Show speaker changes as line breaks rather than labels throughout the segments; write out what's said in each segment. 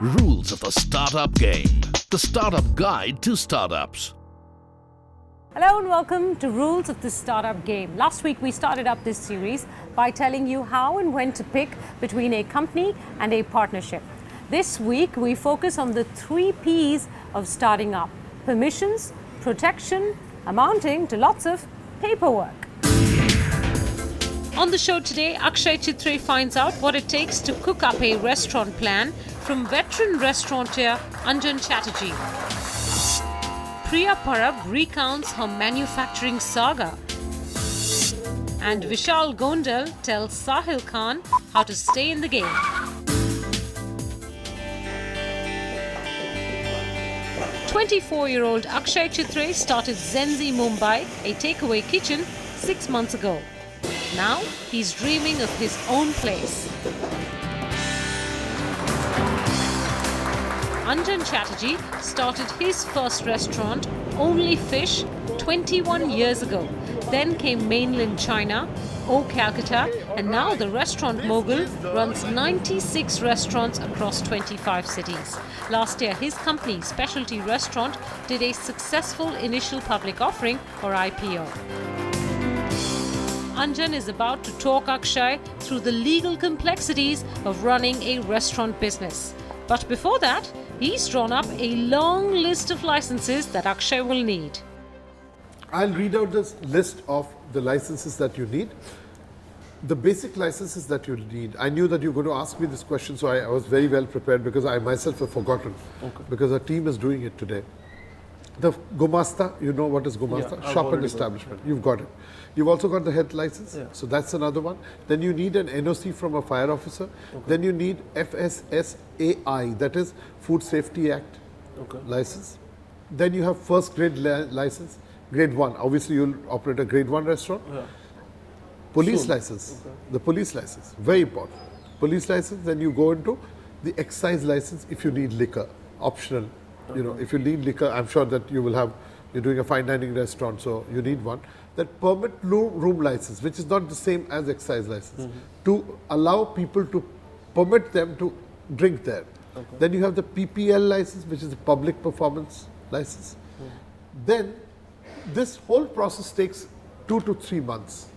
Rules of the Startup Game. The Startup Guide to Startups.
Hello and welcome to Rules of the Startup Game. Last week we started up this series by telling you how and when to pick between a company and a partnership. This week we focus on the 3 P's of starting up: permissions, protection, amounting to lots of paperwork. On the show today, Akshay Chitre finds out what it takes to cook up a restaurant plan from veteran restaurateur Anjan Chatterjee. Priya Parab recounts her manufacturing saga. And Vishal Gondal tells Sahil Khan how to stay in the game. "24-year-old Akshay Chitre started Zenzi Mumbai, a takeaway kitchen, 6 months ago. Now he's dreaming of his own place. Anjan Chatterjee started his first restaurant, Only Fish, 21 years ago. Then came mainland China, Calcutta, and now the restaurant mogul runs 96 restaurants across 25 cities. Last year, his company, Specialty Restaurant, did a successful initial public offering or IPO. Anjan is about to talk Akshay through the legal complexities of running a restaurant business. But before that, he's drawn up a long list of licenses that Akshay will need.
I'll read out this list of the licenses that you need. The basic licenses that you need. I knew that you were going to ask me this question, so I was very well prepared because I myself have forgotten. Because our team is doing it today. The Gumasta, you know what is Gumasta?
Yeah,
Shop and establishment. You've got it. You've also got the health license.
Yeah.
So that's another one. Then you need an NOC from a fire officer. Then you need FSSAI, that is Food Safety Act license. Then you have first grade license, grade 1. Obviously you'll operate a grade 1 restaurant.
Yeah.
Police license, the police license, very important. Police license, then you go into the excise license if you need liquor, optional. You know, if you need liquor, I'm sure that you will have, you're doing a fine dining restaurant, so you need one. That permit room license, which is not the same as excise license, to allow people to permit them to drink there. Then you have the PPL license, which is the public performance license. Then this whole process takes 2 to 3 months,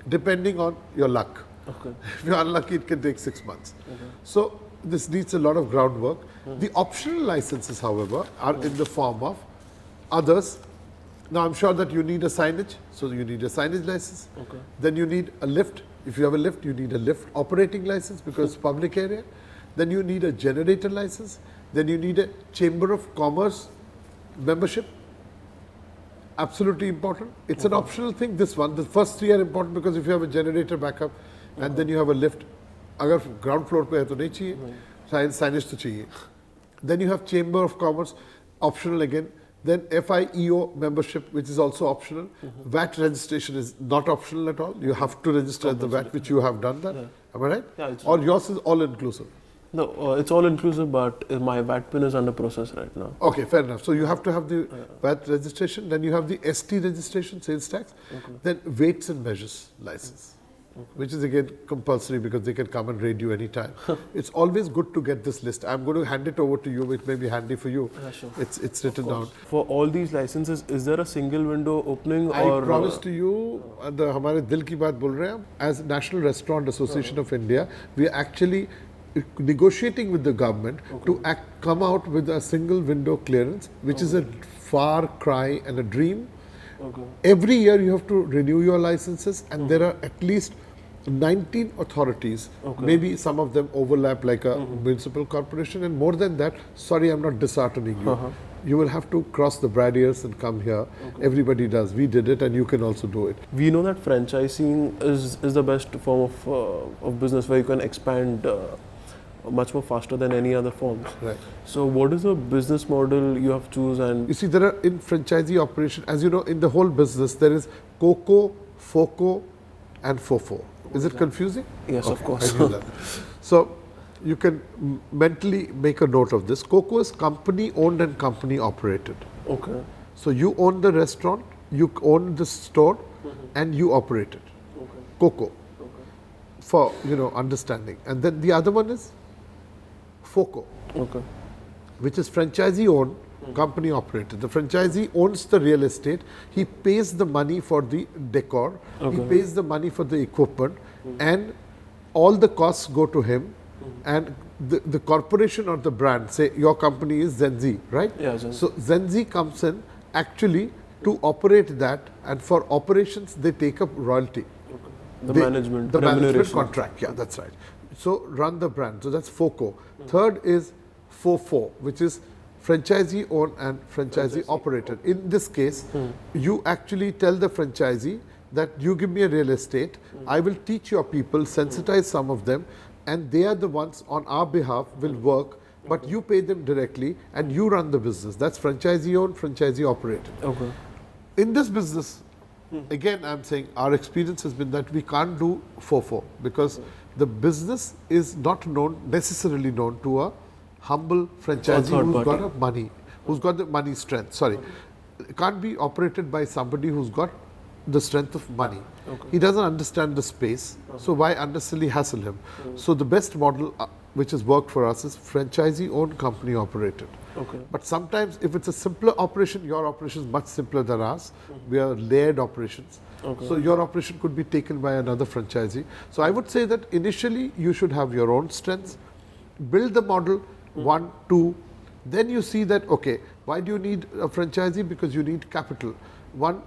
depending on your luck. If you're unlucky, it can take 6 months. So this needs a lot of groundwork. The optional licenses, however, are in the form of others. Now, I'm sure that you need a signage, so you need a signage license. Then you need a lift. If you have a lift, you need a lift operating license because it's public area. Then you need a generator license. Then you need a Chamber of Commerce membership. Absolutely important. It's an optional thing, this one. The first 3 are important because if you have a generator backup and then you have a lift, agar ground floor pe hai to nahi chahiye, signage to chahiye. Then you have Chamber of Commerce, optional again. Then FIEO membership, which is also optional. Vat registration is not optional at all. You have to register at the VAT, which you have done that. Am I right?
Yeah, it's
or yours is all inclusive?
No, it's all inclusive, but my VAT PIN is under process right now.
Okay, fair enough. So you have to have the VAT registration, then you have the ST registration, sales tax, then weights and measures license, which is again compulsory because they can come and raid you anytime. It's always good to get this list. I'm going to hand it over to you. It may be handy for you.
Yeah, sure.
It's written down.
For all these licenses, is there a single window opening
I
or?
promise to you, हमारे दिल की बात बोल रहे हैं हम. As National Restaurant Association of India, we are actually negotiating with the government to come out with a single window clearance, which is a far cry and a dream. Every year you have to renew your licenses, and there are at least 19 authorities. Maybe some of them overlap like a municipal corporation, and more than that, sorry, I'm not disheartening you. You will have to cross the barriers and come here. Everybody does. We did it, and you can also do it.
We know that franchising is the best form of business where you can expand much more faster than any other forms.
Right.
So what is the business model you have choose? And
you see, there are in franchisee operation, as you know, in the whole business, there is COCO, FOCO, and FOFO. Is it confusing?
Yes, of course.
I knew that. So you can mentally make a note of this. COCO is company owned and company operated.
Okay.
So you own the restaurant, you own the store, and you operate it. COCO. For understanding. And then the other one is FOCO.
Okay.
which is franchisee owned, company operated. The franchisee owns the real estate. He pays the money for the decor. He pays the money for the equipment, and all the costs go to him. And the corporation or the brand, say your company is Zenzi, right?
Yeah, Zenzi.
So Zenzi comes in actually to operate that, and for operations they take up royalty.
The
They-
management,
the management
remuneration.
contract, yeah, that's right. So run the brand. So that's FOCO. Third is FOFO, which is franchisee owned and franchisee operated. In this case, you actually tell the franchisee that you give me a real estate, I will teach your people, sensitize some of them, and they are the ones on our behalf will work, but you pay them directly and you run the business. That's franchisee owned, franchisee operated.
Okay.
In this business, again, I'm saying our experience has been that we can't do FOFO because the business is not necessarily known to a humble franchisee
third
who's
party.
who's got the money strength. Sorry, it can't be operated by somebody who's got the strength of money. He doesn't understand the space, so why unnecessarily hassle him? So the best model which has worked for us is franchisee owned, company operated.
Okay.
But sometimes if it's a simpler operation, your operation is much simpler than ours. We are layered operations. So your operation could be taken by another franchisee. So I would say that initially you should have your own strengths, build the model, 1, 2, then you see that, okay, why do you need a franchisee? Because you need capital. One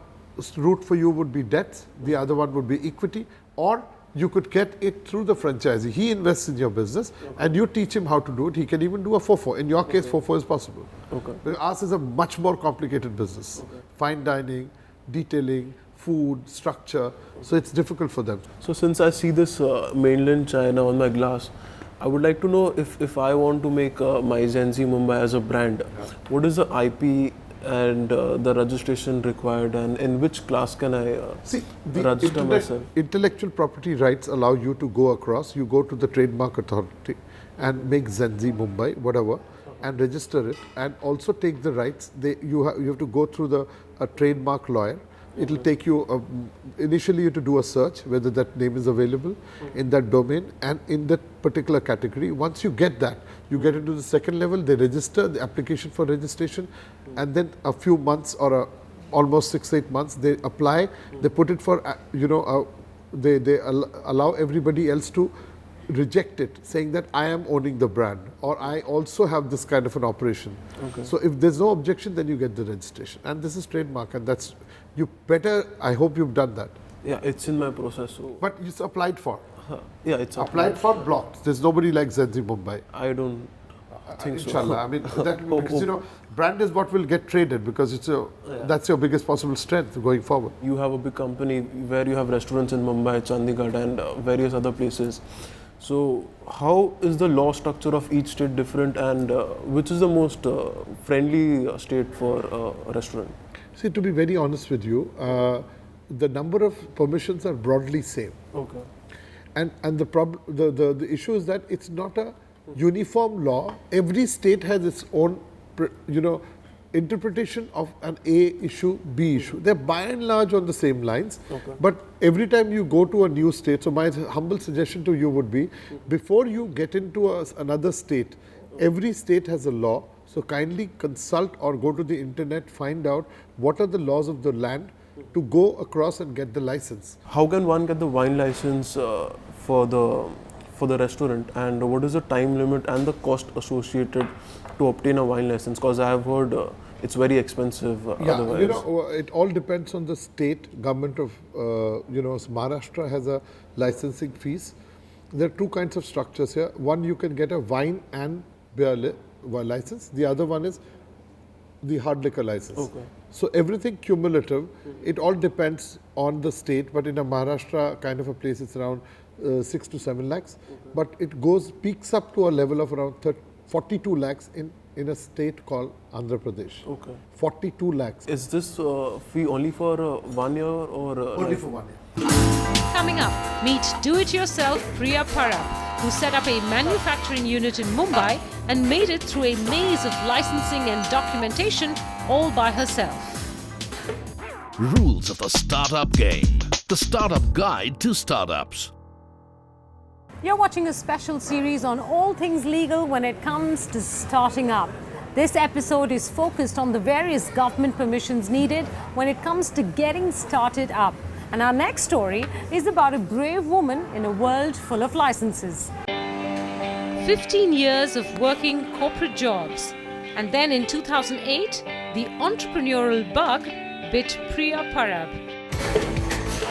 route for you would be debt, the other one would be equity, or you could get it through the franchisee. He invests in your business and you teach him how to do it. He can even do a FOFO. In your case, FOFO is possible. But ours is a much more complicated business. Fine dining, detailing, food, structure. So it's difficult for them.
So since I see this mainland China on my glass, I would like to know if I want to make my Zenzi Mumbai as a brand, what is the IP and the registration required, and in which class can I
See, the
register myself?
intellectual property rights allow you to go across. You go to the trademark authority and make Zenzi Mumbai, whatever, and register it, and also take the rights. You have to go through a trademark lawyer. It'll take you, initially you have to do a search whether that name is available in that domain and in that particular category. Once you get that, you get into the second level, they register the application for registration, and then a few months or almost 6-8 months, they apply, they put it for, they allow everybody else to reject it, saying that I am owning the brand or I also have this kind of an operation. So if there's no objection, then you get the registration, and this is trademark, and that's you better. I hope you've done that.
Yeah, it's in my process. So
But it's applied for.
yeah, it's
Applied for, blocked. There's nobody like Zenzi Mumbai.
I don't think so.
Inshallah. I mean, that, because brand is what will get traded, because it's that's your biggest possible strength going forward.
You have a big company where you have restaurants in Mumbai, Chandigarh, and various other places. So how is the law structure of each state different, and which is the most friendly state for a restaurant?
See, to be very honest with you, the number of permissions are broadly same.
Okay.
And the issue is that it's not a uniform law. Every state has its own, interpretation of an A issue, B issue. They're by and large on the same lines. But every time you go to a new state, so my humble suggestion to you would be, before you get into another state, every state has a law. So kindly consult or go to the internet, find out what are the laws of the land to go across and get the license.
How can one get the wine license for the restaurant, and what is the time limit and the cost associated to obtain a wine license? Because I have heard it's very expensive otherwise.
It all depends on the state government of, Maharashtra has a licensing fees. There are two kinds of structures here. One, you can get a wine and beer license. The other one is the hard liquor license. So everything cumulative, it all depends on the state, but in a Maharashtra kind of a place, it's around 6 to 7 lakhs. But it peaks up to a level of around 42 lakhs in a state called Andhra Pradesh. 42 lakhs.
Is this fee only for 1 year or?
Only for 1 year.
Coming up, meet do-it-yourself Priya Parab, who set up a manufacturing unit in Mumbai and made it through a maze of licensing and documentation all by herself.
Rules of the startup game. The startup guide to startups.
You're watching a special series on all things legal when it comes to starting up. This episode is focused on the various government permissions needed when it comes to getting started up. And our next story is about a brave woman in a world full of licenses. 15 years of working corporate jobs. And then in 2008, the entrepreneurial bug bit Priya Parab.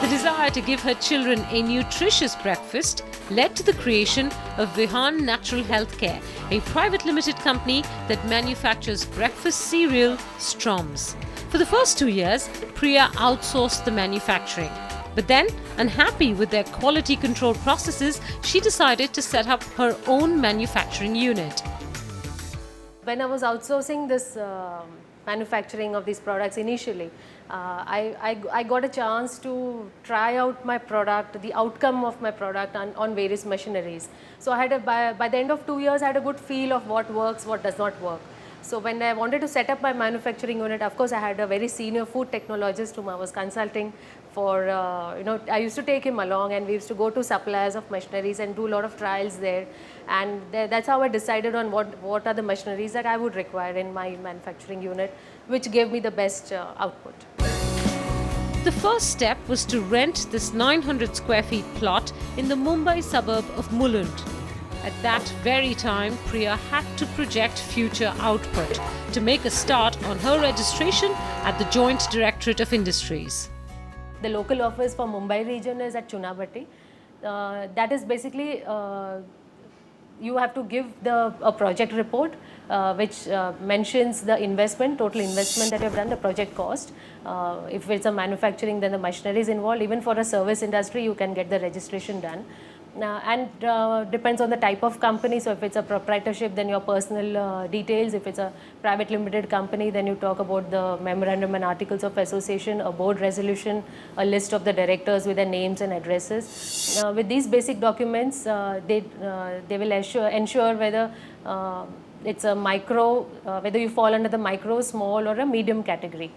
The desire to give her children a nutritious breakfast led to the creation of Vihan Natural Healthcare, a private limited company that manufactures breakfast cereal, Stroms. For the first 2 years, Priya outsourced the manufacturing. But then, unhappy with their quality control processes, she decided to set up her own manufacturing unit.
When I was outsourcing this manufacturing of these products initially, I got a chance to try out my product, the outcome of my product on various machineries. So I had by the end of 2 years, I had a good feel of what works, what does not work. So when I wanted to set up my manufacturing unit, of course I had a very senior food technologist whom I was consulting for, I used to take him along, and we used to go to suppliers of machineries and do a lot of trials there. And that's how I decided on what are the machineries that I would require in my manufacturing unit, which gave me the best output.
The first step was to rent this 900 square feet plot in the Mumbai suburb of Mulund. At that very time, Priya had to project future output to make a start on her registration at the Joint Directorate of Industries.
The local office for Mumbai region is at Chunabhatti. That is basically, you have to give a project report which mentions the investment, total investment that you have done, the project cost. If it's a manufacturing, then the machinery is involved. Even for a service industry, you can get the registration done. And depends on the type of company. So if it's a proprietorship, then your personal details. If it's a private limited company, then you talk about the memorandum and articles of association, a board resolution, a list of the directors with their names and addresses. With these basic documents, they will ensure whether it's a micro, whether you fall under the micro, small or a medium category.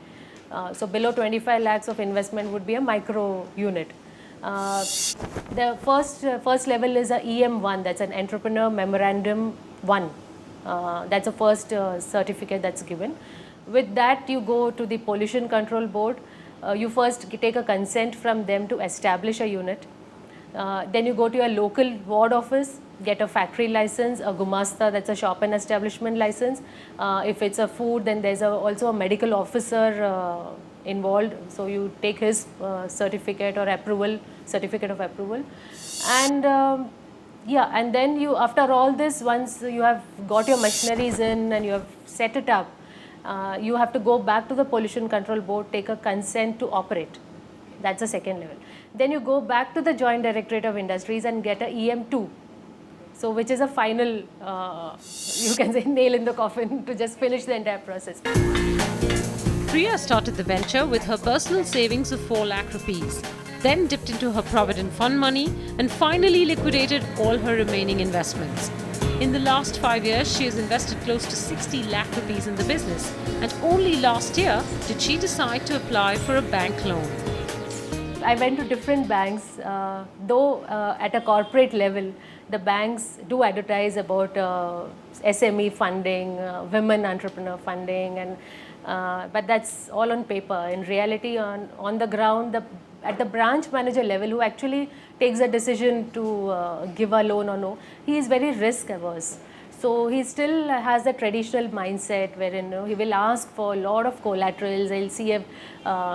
So below 25 lakhs of investment would be a micro unit. The first level is a EM1, that's an Entrepreneur Memorandum 1. That's the first certificate that's given. With that, you go to the Pollution Control Board. You first take a consent from them to establish a unit. Then you go to your local ward office, get a factory license, a gumasta, that's a shop and establishment license. If it's a food, then there's also a medical officer involved, so you take his certificate of approval, and and then you, after all this, once you have got your machineries in and you have set it up, you have to go back to the Pollution Control Board, take a consent to operate. That's the second level. Then you go back to the Joint Directorate of Industries and get a EM2. So which is a final, you can say, nail in the coffin to just finish the entire process.
Priya started the venture with her personal savings of 4 lakh rupees, then dipped into her provident fund money and finally liquidated all her remaining investments. In the last 5 years, she has invested close to 60 lakh rupees in the business, and only last year did she decide to apply for a bank loan.
I went to different banks, though at a corporate level, the banks do advertise about SME funding, women entrepreneur funding, and but that's all on paper. In reality, on the ground, at the branch manager level, who actually takes a decision to give a loan or no, he is very risk averse. So he still has the traditional mindset wherein he will ask for a lot of collaterals. He'll see if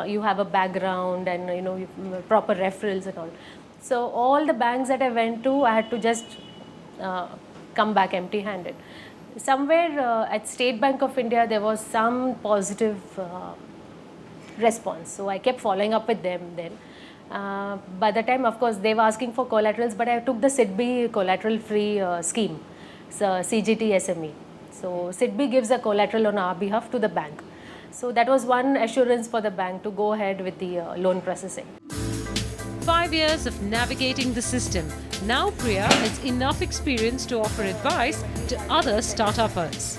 you have a background and proper referrals and all. So all the banks that I went to, I had to just come back empty-handed. Somewhere at State Bank of India, there was some positive response. So I kept following up with them then. By the time, of course, they were asking for collaterals, but I took the SIDBI collateral-free scheme. It's a CGT SME. So SIDBI gives a collateral on our behalf to the bank. So that was one assurance for the bank to go ahead with the loan processing.
5 years of navigating the system. Now Priya has enough experience to offer advice to other startuppers.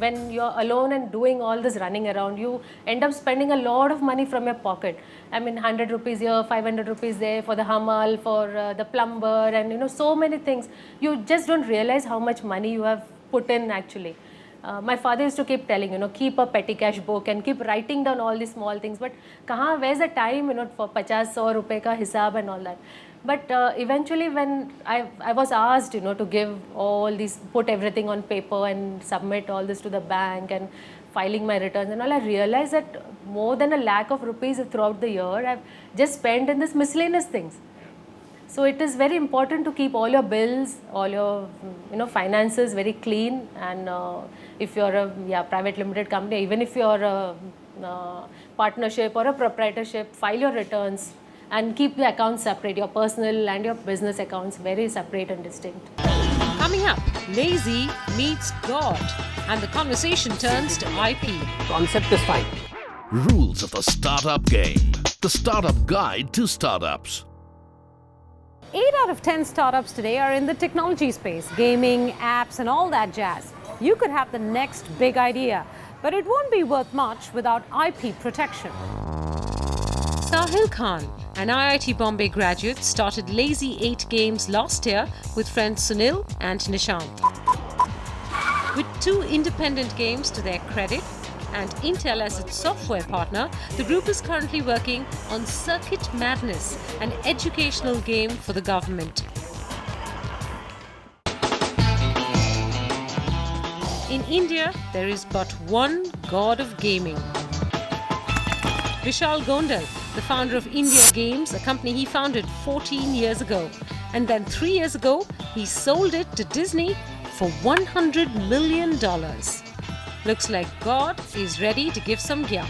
when you're alone and doing all this running around, you end up spending a lot of money from your pocket. I mean, 100 rupees here, 500 rupees there for the hamal, for the plumber, and so many things. You just don't realize how much money you have put in actually. My father used to keep telling, keep a petty cash book and keep writing down all these small things. But where's the time, for 50-100 rupees ka hisab and all that. But eventually when I was asked, to give all these, put everything on paper and submit all this to the bank and filing my returns and all, I realized that more than 1 lakh of rupees throughout the year I've just spent in this miscellaneous things. So it is very important to keep all your bills, all your finances very clean. And if you're a private limited company, even if you're a partnership or a proprietorship, file your returns and keep the accounts separate, your personal and your business accounts very separate and distinct.
Coming up, Lazy meets God, and the conversation turns to IP.
Concept is fine.
Rules of the startup game. The startup guide to startups.
8 out of 10 startups today are in the technology space, gaming, apps, and all that jazz. You could have the next big idea, but it won't be worth much without IP protection. Sahil Khan, an IIT Bombay graduate, started Lazy 8 Games last year with friends Sunil and Nishant. With 2 independent games to their credit and Intel as its software partner, the group is currently working on Circuit Madness, an educational game for the government. In India, there is but one god of gaming. Vishal Gondal, the founder of India Games, a company he founded 14 years ago. And then 3 years ago, he sold it to Disney for $100 million. Looks like God is ready to give some gyan.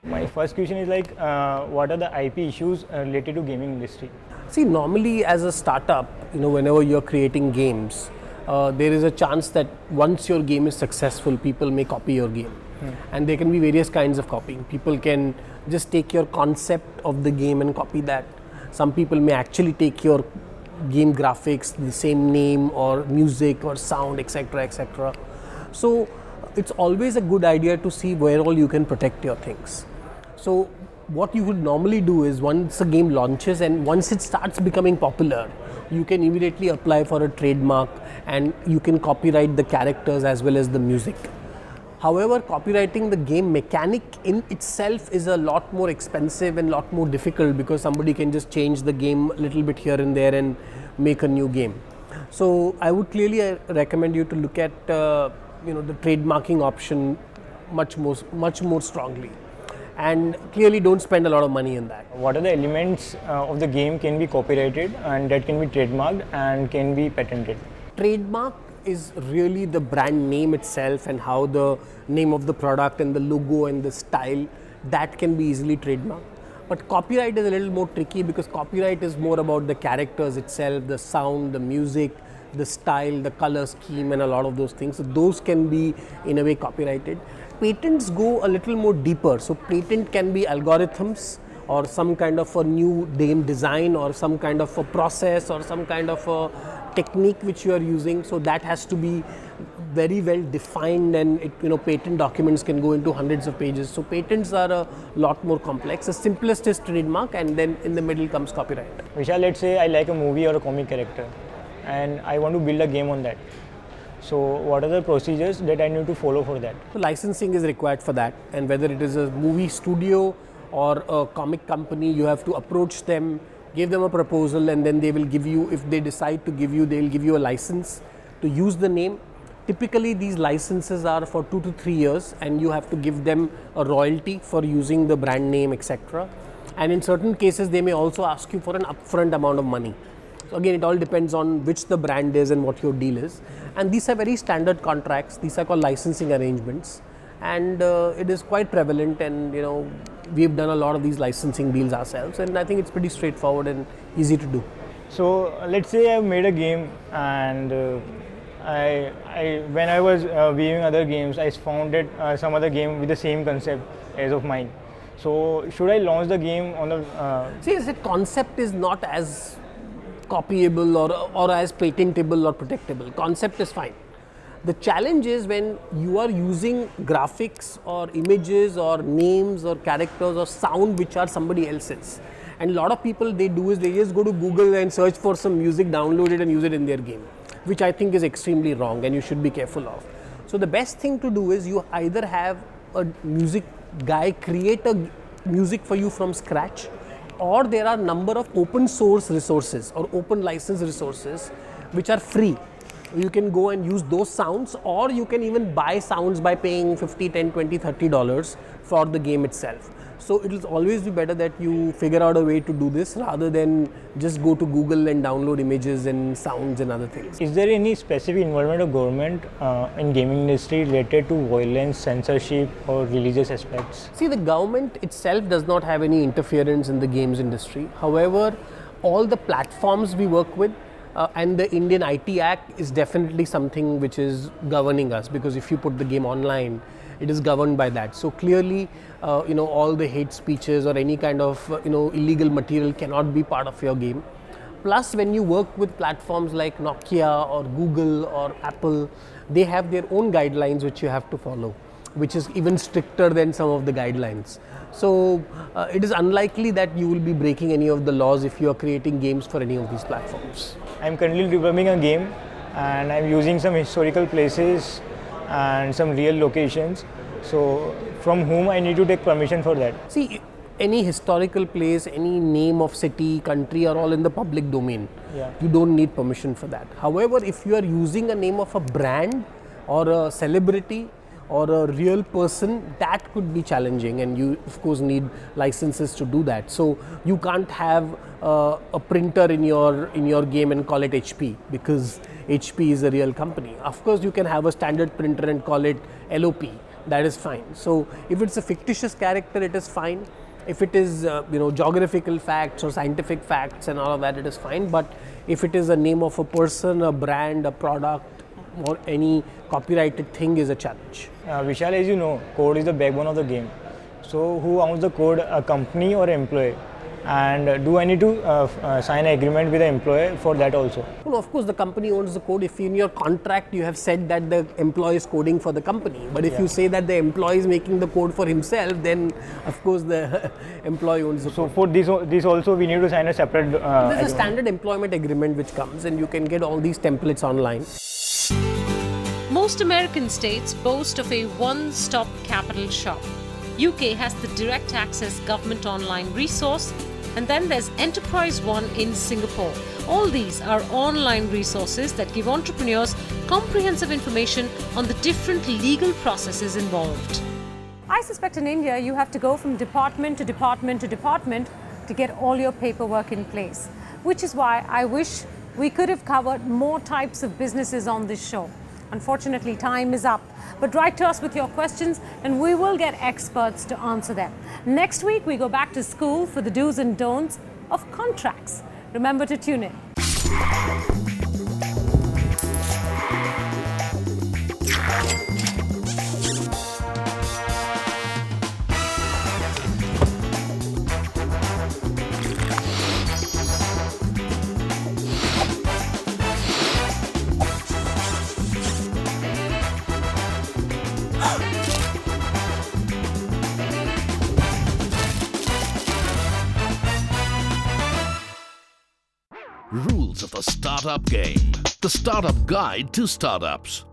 My first question is what are the IP issues related to gaming industry?
See, normally as a startup, whenever you're creating games, there is a chance that once your game is successful, people may copy your game. And there can be various kinds of copying. People can just take your concept of the game and copy that. Some people may actually take your game graphics, the same name or music or sound, etc., etc. So it's always a good idea to see where all you can protect your things. So what you would normally do is once a game launches and once it starts becoming popular, you can immediately apply for a trademark and you can copyright the characters as well as the music. However, copyrighting the game mechanic in itself is a lot more expensive and a lot more difficult because somebody can just change the game a little bit here and there and make a new game. So I would clearly recommend you to look at the trademarking option much more strongly, and clearly don't spend a lot of money in that.
What are the elements of the game can be copyrighted and that can be trademarked and can be patented?
Trademark is really the brand name itself and how the name of the product and the logo and the style, that can be easily trademarked. But copyright is a little more tricky because copyright is more about the characters itself, the sound, the music, the style, the color scheme, and a lot of those things. So those can be in a way copyrighted. Patents go a little more deeper. So patent can be algorithms or some kind of a new game design or some kind of a process or some kind of a technique which you are using. So that has to be very well defined, and patent documents can go into hundreds of pages. So patents are a lot more complex. The simplest is trademark, and then in the middle comes copyright.
Vishal, let's say I like a movie or a comic character and I want to build a game on that. So what are the procedures that I need to follow for that?
So licensing is required for that, and whether it is a movie studio or a comic company, you have to approach them, give them a proposal, and then they will give you, if they decide to give you, they will give you a license to use the name. Typically these licenses are for 2 to 3 years, and you have to give them a royalty for using the brand name, etc. And in certain cases they may also ask you for an upfront amount of money. So again, it all depends on which the brand is and what your deal is. And these are very standard contracts. These are called licensing arrangements, and it is quite prevalent, and we've done a lot of these licensing deals ourselves, and I think it's pretty straightforward and easy to do.
So let's say I've made a game, and when I was viewing other games, I found that some other game with the same concept as of mine. So should I launch the game on the?
See, the concept is not as copyable or as patentable or protectable. Concept is fine. The challenge is when you are using graphics or images or names or characters or sound which are somebody else's. And a lot of people, they do is they just go to Google and search for some music, download it and use it in their game, which I think is extremely wrong and you should be careful of. So the best thing to do is you either have a music guy create a music for you from scratch, or there are number of open source resources or open license resources which are free. You can go and use those sounds, or you can even buy sounds by paying $50, $10, $20, $30 for the game itself. So it will always be better that you figure out a way to do this rather than just go to Google and download images and sounds and other things.
Is there any specific involvement of government in gaming industry related to violence, censorship or religious aspects?
See, the government itself does not have any interference in the games industry. However, all the platforms we work with and the Indian IT Act is definitely something which is governing us, because if you put the game online, it is governed by that. So clearly, all the hate speeches or any kind of illegal material cannot be part of your game. Plus, when you work with platforms like Nokia or Google or Apple, they have their own guidelines which you have to follow, which is even stricter than some of the guidelines. So it is unlikely that you will be breaking any of the laws if you are creating games for any of these platforms.
I'm currently developing a game and I'm using some historical places and some real locations. So from whom I need to take permission for that?
See, any historical place, any name of city, country are all in the public domain.
Yeah.
You don't need permission for that. However, if you are using a name of a brand or a celebrity or a real person, that could be challenging, and you of course need licenses to do that. So you can't have a printer in your game and call it HP, because HP is a real company. Of course you can have a standard printer and call it LOP, that is fine. So if it's a fictitious character, it is fine. If it is geographical facts or scientific facts and all of that, it is fine. But if it is a name of a person, a brand, a product, or any copyrighted thing, is a challenge.
Vishal, as you know, code is the backbone of the game. So who owns the code, a company or employee? And do I need to sign an agreement with the employer for that also?
Well, of course, the company owns the code. If in your contract you have said that the employee is coding for the company, but if you say that the employee is making the code for himself, then of course the employee owns the code.
So for this also we need to sign a separate
There's a standard employment agreement which comes, and you can get all these templates online.
Most American states boast of a one-stop capital shop. UK has the direct access government online resource, and then there's Enterprise One in Singapore. All these are online resources that give entrepreneurs comprehensive information on the different legal processes involved.
I suspect in India you have to go from department to department to department to get all your paperwork in place, which is why I wish we could have covered more types of businesses on this show. Unfortunately, time is up. But write to us with your questions and we will get experts to answer them. Next week, we go back to school for the do's and don'ts of contracts. Remember to tune in.
Rules of the Startup Game. The Startup Guide to Startups.